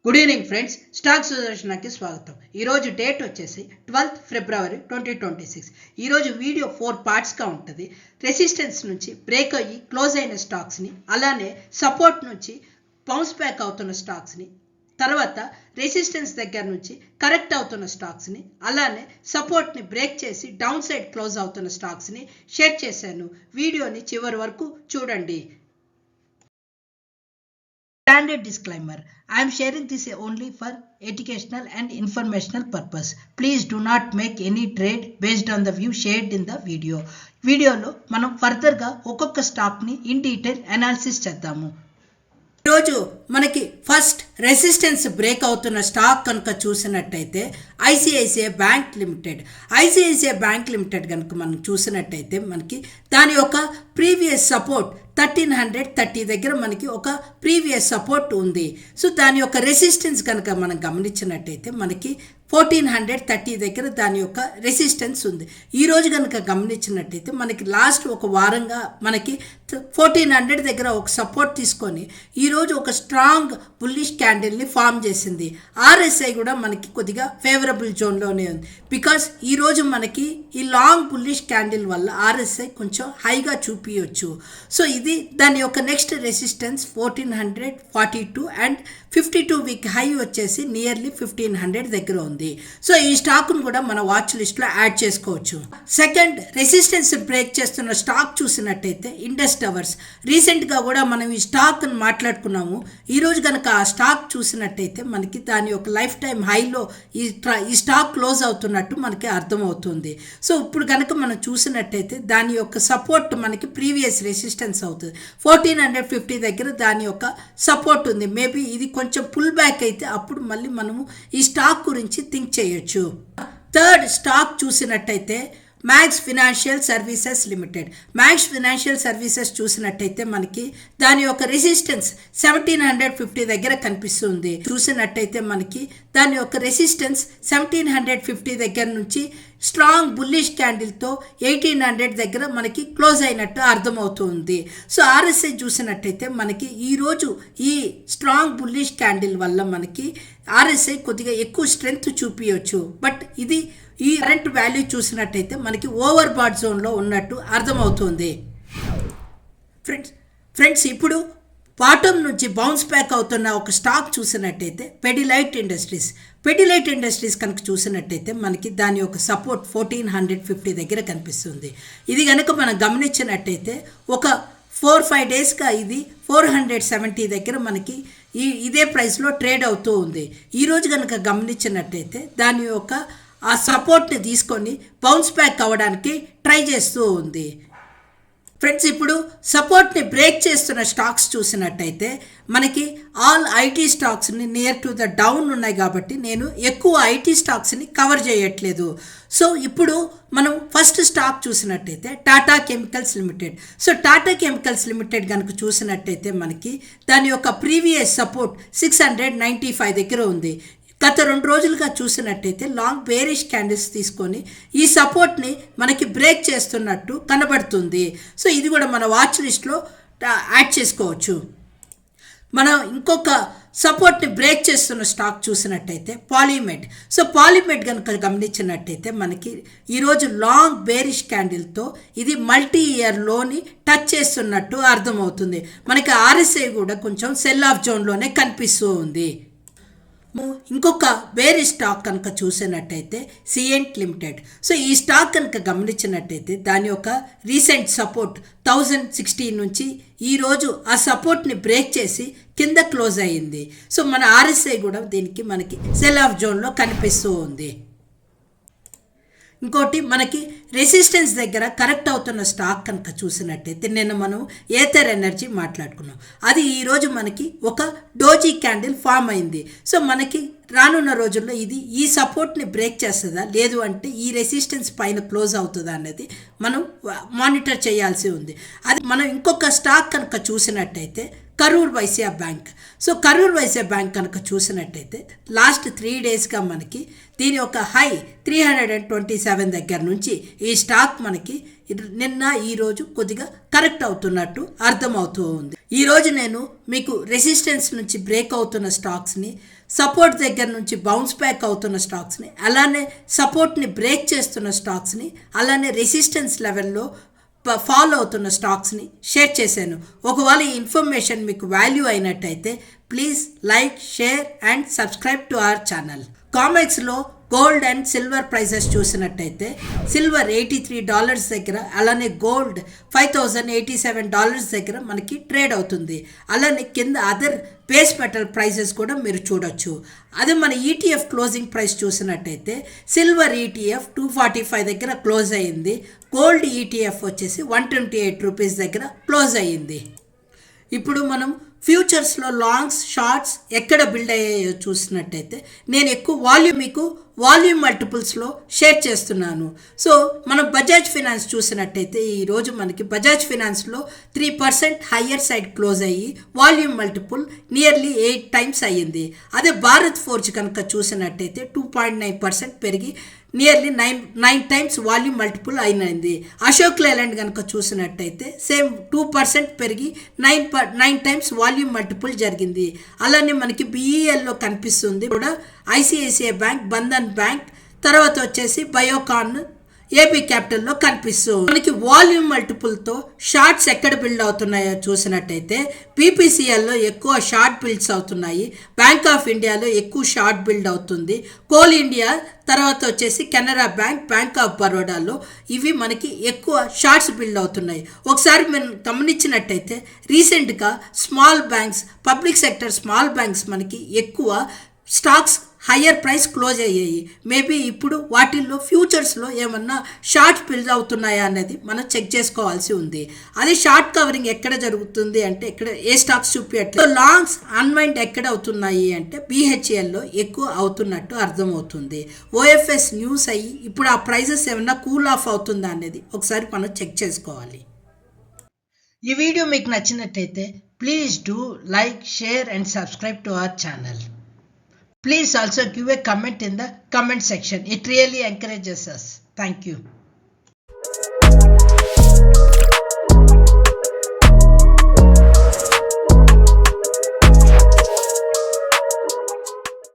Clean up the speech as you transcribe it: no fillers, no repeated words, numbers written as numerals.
Good evening friends, stock సుదర్శనకి స్వాగతం. ఈరోజు date వచ్చేసి 12th February 2026. ఈరోజు వీడియో 4 పార్ట్స్గా ఉంటుంది. రెసిస్టెన్స్ నుంచి బ్రేక్ అయ్యి క్లోజ్ అయిన స్టాక్స్ని, అలానే సపోర్ట్ నుంచి బౌన్స్ బ్యాక్ అవుతున్న స్టాక్స్ని, తర్వాత రెసిస్టెన్స్ దగ్గర నుంచి కరెక్ట్ అవుతున్న స్టాక్స్ని, అలానే సపోర్ట్ని బ్రేక్ చేసి డౌన్ సైడ్ క్లోజ్ అవుతున్న స్టాక్స్ని షేర్ చేశాను. వీడియోని చివరి వరకు చూడండి. Standard disclaimer: I am sharing this only for educational and informational purpose. Please do not make any trade based on the view shared in the video. వీడియోలో మనం ఫర్దర్గా ఒక్కొక్క స్టాక్ని ఇన్ డీటెయిల్ అనాలిసిస్ చేద్దాము. ఈరోజు మనకి ఫస్ట్ రెసిస్టెన్స్ బ్రేక్ అవుతున్న stock కనుక చూసినట్టయితే ICICI bank limited. ICICI bank limited కనుక మనం చూసినట్టయితే మనకి దాని యొక్క ప్రీవియస్ సపోర్ట్ 1330 దగ్గర మనకి ఒక ప్రీవియస్ సపోర్ట్ ఉంది. సో దాని యొక్క రెసిస్టెన్స్ కనుక మనం గమనించినట్టయితే మనకి 1430 దగ్గర దాని యొక్క రెసిస్టెన్స్ ఉంది. ఈరోజు కనుక గమనించినట్టయితే మనకి లాస్ట్ ఒక వారంగా మనకి 1400 దగ్గర ఒక సపోర్ట్ తీసుకొని ఈరోజు ఒక స్ట్రాంగ్ బుల్లిష్ క్యాండిల్ని ఫామ్ చేసింది. ఆర్ఎస్ఐ కూడా మనకి కొద్దిగా ఫేవరబుల్ జోన్లోనే ఉంది. బికాస్ ఈరోజు మనకి ఈ లాంగ్ బుల్లిష్ క్యాండిల్ వల్ల ఆర్ఎస్ఐ కొంచెం హైగా చూపించవచ్చు. సో ఇది దాని యొక్క next resistance 1442 and 52 week high వచ్చేసి నియర్లీ 1500 దగ్గర ఉంది. సో ఈ స్టాక్ను కూడా మన వాచ్ లిస్ట్లో యాడ్ చేసుకోవచ్చు. సెకండ్ రెసిస్టెన్స్ బ్రేక్ చేస్తున్న స్టాక్ చూసినట్టయితే ఇండస్ టవర్స్. రీసెంట్గా కూడా మనం ఈ స్టాక్ మాట్లాడుకున్నాము. ఈరోజు కనుక ఆ స్టాక్ చూసినట్టయితే మనకి దాని యొక్క లైఫ్ టైం హైలో ఈ స్టాక్ క్లోజ్ అవుతున్నట్టు మనకి అర్థమవుతుంది. సో ఇప్పుడు కనుక మనం చూసినట్టయితే దాని యొక్క సపోర్ట్ మనకి ప్రీవియస్ రెసిస్టెన్స్ అవుతుంది. 1450 దగ్గర దాని యొక్క సపోర్ట్ ఉంది. మేబీ ఇది కొంచెం పుల్ బ్యాక్ అయితే అప్పుడు మళ్ళీ మనము ఈ స్టాక్ గురించి థింక్ చేయొచ్చు. థర్డ్ స్టాక్ చూసినట్టయితే max financial services limited. Max financial services చూసినట్టయితే మనకి దాని యొక్క రెసిస్టెన్స్ 1750 దగ్గర కనిపిస్తుంది. చూసినట్టయితే మనకి దాని యొక్క రెసిస్టెన్స్ 1750 దగ్గర నుంచి స్ట్రాంగ్ బుల్లిష్ క్యాండిల్తో 1800 దగ్గర మనకి క్లోజ్ అయినట్టు అర్థమవుతుంది. సో ఆర్ఎస్ఐ చూసినట్టయితే మనకి ఈరోజు ఈ స్ట్రాంగ్ బుల్లిష్ క్యాండిల్ వల్ల మనకి ఆర్ఎస్ఐ కొద్దిగా ఎక్కువ స్ట్రెంగ్త్ చూపించవచ్చు. బట్ ఇది ఈ కరెంట్ వాల్యూ చూసినట్టయితే మనకి ఓవర్ బాట్ జోన్లో ఉన్నట్టు అర్థమవుతుంది. ఫ్రెండ్స్ ఇప్పుడు బాటమ్ నుంచి బౌన్స్ బ్యాక్ అవుతున్న ఒక స్టాక్ చూసినట్టయితే పెడిలైట్ ఇండస్ట్రీస్. పెడిలైట్ ఇండస్ట్రీస్ కనుక చూసినట్టయితే మనకి దాని యొక్క సపోర్ట్ 1450 దగ్గర కనిపిస్తుంది. ఇది కనుక మనం గమనించినట్టయితే ఒక 4-5 డేస్గా ఇది 470 దగ్గర మనకి ఇదే ప్రైస్లో ట్రేడ్ అవుతూ ఉంది. ఈరోజు కనుక గమనించినట్టయితే దాని యొక్క ఆ సపోర్ట్ని తీసుకొని బౌన్స్ బ్యాక్ అవ్వడానికి ట్రై చేస్తూ ఉంది. ఫ్రెండ్స్ ఇప్పుడు సపోర్ట్ని బ్రేక్ చేస్తున్న స్టాక్స్ చూసినట్టయితే మనకి ఆల్ ఐటీ స్టాక్స్ని నియర్ టు ద డౌన్ ఉన్నాయి కాబట్టి నేను ఎక్కువ ఐటీ స్టాక్స్ని కవర్ చేయట్లేదు. సో ఇప్పుడు మనం ఫస్ట్ స్టాక్ చూసినట్టయితే Tata Chemicals Limited. So Tata Chemicals Limited కనుక చూసినట్టయితే మనకి దాని యొక్క ప్రీవియస్ సపోర్ట్ 695 దగ్గర ఉంది. గత 2 రోజులుగా చూసినట్టయితే లాంగ్ బేరిష్ క్యాండిల్స్ తీసుకొని ఈ సపోర్ట్ని మనకి బ్రేక్ చేస్తున్నట్టు కనబడుతుంది. సో ఇది కూడా మన వాచ్ లిస్ట్లో యాడ్ చేసుకోవచ్చు. మనం ఇంకొక సపోర్ట్ని బ్రేక్ చేస్తున్న స్టాక్ చూసినట్టయితే పాలిమెడ్. సో పాలిమెడ్ కనుక గమనించినట్టయితే మనకి ఈరోజు లాంగ్ బేరిష్ క్యాండిల్తో ఇది మల్టీ ఇయర్లోని టచ్ చేస్తున్నట్టు అర్థమవుతుంది. మనకి ఆర్ఎస్ఐ కూడా కొంచెం సెల్ ఆఫ్ జోన్లోనే కనిపిస్తూ ఉంది. ఇంకొక వేరే స్టాక్ కనుక చూసినట్టయితే సిఎంట్ లిమిటెడ్. సో ఈ స్టాక్ కనుక గమనించినట్టయితే దాని యొక్క రీసెంట్ సపోర్ట్ 1016 నుంచి ఈరోజు ఆ సపోర్ట్ని బ్రేక్ చేసి కింద క్లోజ్ అయ్యింది. సో మన ఆర్ఎస్ఐ కూడా దీనికి మనకి సెల్ ఆఫ్ జోన్లో కనిపిస్తూ ఉంది. ఇంకోటి మనకి రెసిస్టెన్స్ దగ్గర కరెక్ట్ అవుతున్న స్టాక్ కనుక చూసినట్టయితే నిన్న మనం ఏథర్ ఎనర్జీ మాట్లాడుకున్నాం. అది ఈరోజు మనకి ఒక డోజీ క్యాండిల్ ఫామ్ అయింది. సో మనకి రానున్న రోజుల్లో ఇది ఈ సపోర్ట్ని బ్రేక్ చేస్తుందా లేదు అంటే ఈ రెసిస్టెన్స్ పైన క్లోజ్ అవుతుందా అనేది మనం మానిటర్ చేయాల్సి ఉంది. అది మనం ఇంకొక స్టాక్ కనుక చూసినట్టయితే Karur Vysya bank. So Karur Vysya bank కనుక చూసినట్టయితే లాస్ట్ 3 డేస్గా మనకి దీని యొక్క హై 327 దగ్గర నుంచి ఈ స్టాక్ మనకి నిన్న ఈరోజు కొద్దిగా కరెక్ట్ అవుతున్నట్టు అర్థమవుతూ ఉంది. ఈరోజు నేను మీకు రెసిస్టెన్స్ నుంచి బ్రేక్ అవుతున్న స్టాక్స్ని, సపోర్ట్ దగ్గర నుంచి బౌన్స్ బ్యాక్ అవుతున్న స్టాక్స్ని, అలానే సపోర్ట్ని బ్రేక్ చేస్తున్న స్టాక్స్ని, అలానే రెసిస్టెన్స్ లెవెల్లో ఫాలో అవుతున్న స్టాక్స్ని షేర్ చేశాను. ఒకవేళ ఈ ఇన్ఫర్మేషన్ మీకు వాల్యూ అయినట్టయితే please like, share and subscribe to our channel. కామెక్స్లో గోల్డ్ అండ్ సిల్వర్ ప్రైసెస్ చూసినట్టయితే సిల్వర్ $83 దగ్గర, అలానే గోల్డ్ $5,087 దగ్గర మనకి ట్రేడ్ అవుతుంది. అలానే కింద అదర్ బేస్ మెటల్ ప్రైసెస్ కూడా మీరు చూడొచ్చు. అదే మన ETF క్లోజింగ్ ప్రైస్ చూసినట్టయితే సిల్వర్ ETF 245 దగ్గర క్లోజ్ అయ్యింది. గోల్డ్ ETF వచ్చేసి 128 రూపీస్ దగ్గర క్లోజ్ అయ్యింది. ఇప్పుడు మనం ఫ్యూచర్స్లో లాంగ్స్, షార్ట్స్ ఎక్కడ బిల్డ్ అయ్యాయో చూసినట్టయితే నేను ఎక్కువ మీకు వాల్యూమ్ మల్టిపుల్స్లో షేర్ చేస్తున్నాను. సో మనం బజాజ్ ఫినాన్స్ చూసినట్టయితే ఈరోజు మనకి బజాజ్ ఫినాన్స్లో 3% హయ్యర్ సైడ్ క్లోజ్ అయ్యి వాల్యూమ్ మల్టిపుల్ నియర్లీ 8 times అయ్యింది. అదే భారత్ ఫోర్జ్ కనుక చూసినట్టయితే 2.9% పెరిగి నియర్లీ 9 times వాల్యూమ్ మల్టిపుల్ అయినది. అశోక్ లేలాండ్ కనుక చూసినట్టయితే సేమ్ 2% పెరిగి 9 times వాల్యూమ్ మల్టిపుల్ జరిగింది. అలానే మనకి BELలో కనిపిస్తుంది కూడా ICICI బ్యాంక్, బంధన్ బ్యాంక్, తర్వాత వచ్చేసి బయోకాన్, AB క్యాపిటల్లో కనిపిస్తుంది. మనకి వాల్యూమ్ మల్టిపుల్తో షార్ట్స్ ఎక్కడ బిల్డ్ అవుతున్నాయో చూసినట్టయితే BPCLలో ఎక్కువ షార్ట్ బిల్డ్స్ అవుతున్నాయి, బ్యాంక్ ఆఫ్ ఇండియాలో ఎక్కువ షార్ట్ బిల్డ్ అవుతుంది, కోల్ ఇండియా, తర్వాత వచ్చేసి కెనరా బ్యాంక్, బ్యాంక్ ఆఫ్ బరోడాలో ఇవి మనకి ఎక్కువ షార్ట్స్ బిల్డ్ అవుతున్నాయి. ఒకసారి మనం గమనించినట్టయితే రీసెంట్గా small banks, public sector small banks మనకి ఎక్కువ స్టాక్స్ హయ్యర్ ప్రైస్ క్లోజ్ అయ్యాయి. మేబీ ఇప్పుడు వాటిల్లో ఫ్యూచర్స్లో ఏమన్నా షార్ట్ బిల్డ్ అవుతున్నాయా అనేది మనం చెక్ చేసుకోవాల్సి ఉంది. అదే షార్ట్ కవరింగ్ ఎక్కడ జరుగుతుంది అంటే ఇక్కడ ఏ స్టాక్స్ చూపించట్లేదు. లాంగ్స్ అన్వైండ్ ఎక్కడ అవుతున్నాయి అంటే BHLలో ఎక్కువ అవుతున్నట్టు అర్థమవుతుంది. OFS న్యూస్ అయ్యి ఇప్పుడు ఆ ప్రైజెస్ ఏమన్నా కూల్ ఆఫ్ అవుతుందా అనేది ఒకసారి మనం చెక్ చేసుకోవాలి. ఈ వీడియో మీకు నచ్చినట్టయితే please do like, share and subscribe to our channel. Please also give a comment in the comment section. It really encourages us. Thank you.